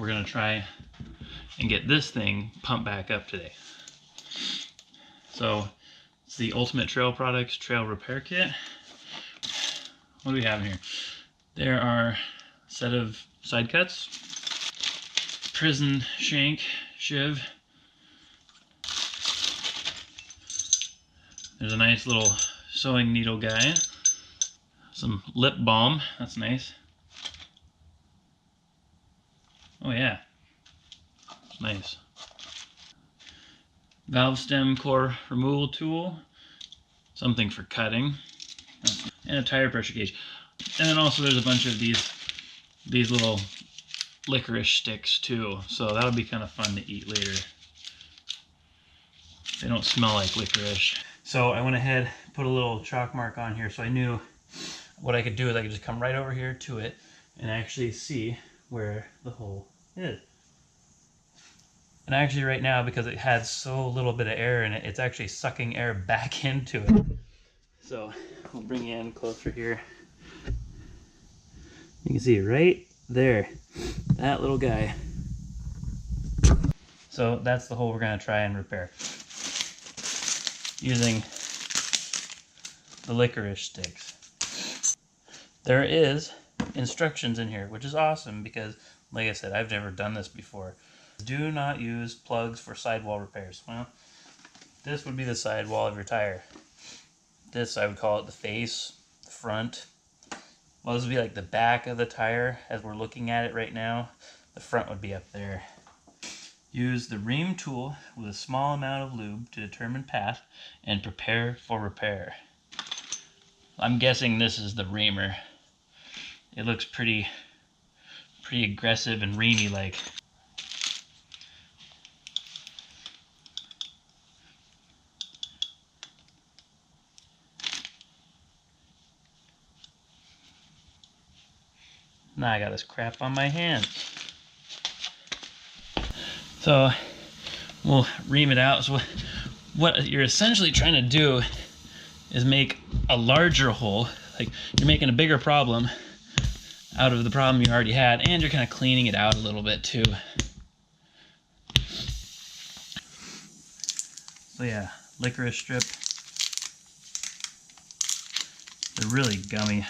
we're gonna try and get this thing pumped back up today. So it's the Ultimate Trail Products Trail Repair Kit. What do we have in here? There are a set of side cuts, prison shank, shiv. There's a nice little sewing needle guy. Some lip balm, that's nice. Oh yeah, nice. Valve stem core removal tool, something for cutting, and a tire pressure gauge. And then also there's a bunch of these little licorice sticks too, so that'll be kind of fun to eat later. They don't smell like licorice. So I went ahead, put a little chalk mark on here, so I knew what I could do is I could just come right over here to it and actually see where the hole is. And actually right now, because it had so little bit of air in it, it's actually sucking air back into it. So we'll bring you in closer here. You can see right there, that little guy. So that's the hole we're gonna try and repair using the licorice sticks. There is instructions in here, which is awesome because, like I said, I've never done this before. Do not use plugs for sidewall repairs. Well, this would be the sidewall of your tire. This, I would call it the face, the front. Well, this would be like the back of the tire as we're looking at it right now. The front would be up there. Use the ream tool with a small amount of lube to determine path and prepare for repair. I'm guessing this is the reamer. It looks pretty aggressive and reamy like. Now I got this crap on my hands. So we'll ream it out. So what you're essentially trying to do is make a larger hole. Like you're making a bigger problem out of the problem you already had, and you're kind of cleaning it out a little bit too. So yeah, licorice strip. They're really gummy,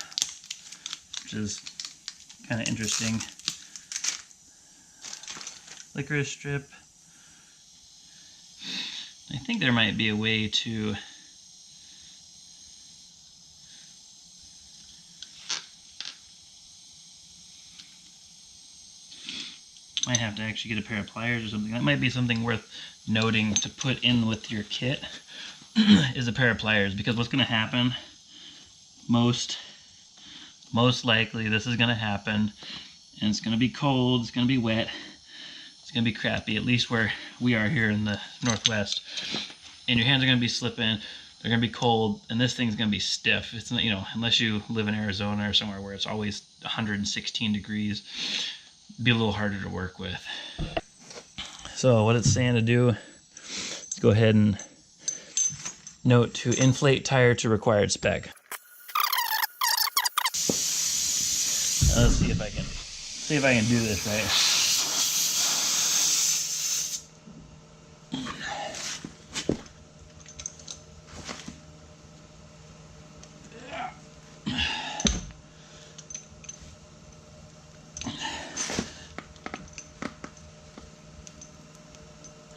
which is kind of interesting. Licorice strip. I think there might be a way to might have to actually get a pair of pliers or something. That might be something worth noting to put in with your kit is a pair of pliers, because what's going to happen, most likely this is going to happen, and it's going to be cold, it's going to be wet, it's going to be crappy, at least where we are here in the Northwest, and your hands are going to be slipping, they're going to be cold, and this thing's going to be stiff. It's not, you know, unless you live in Arizona or somewhere where it's always 116 degrees, be a little harder to work with. So what it's saying to do is go ahead and note to inflate tire to required spec. Now let's see if I can do this right.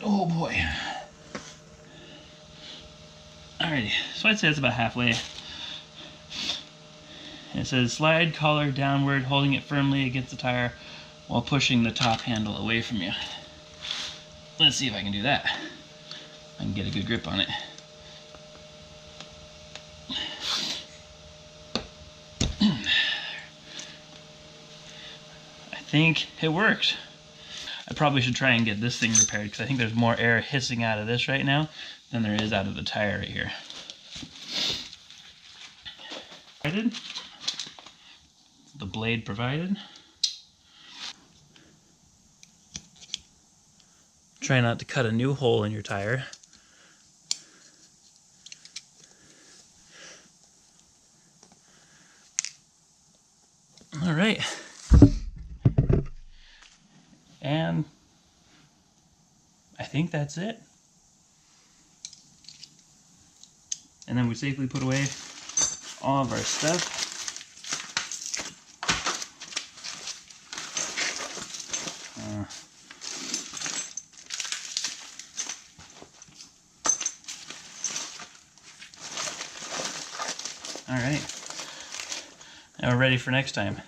Oh boy. Alrighty, so I'd say it's about halfway. It says slide collar downward, holding it firmly against the tire while pushing the top handle away from you. Let's see if I can do that. I can get a good grip on it. I think it worked. I probably should try and get this thing repaired because I think there's more air hissing out of this right now than there is out of the tire right here. The blade provided. Try not to cut a new hole in your tire. All right. think that's it. And then we safely put away all of our stuff. All right. Now we're ready for next time.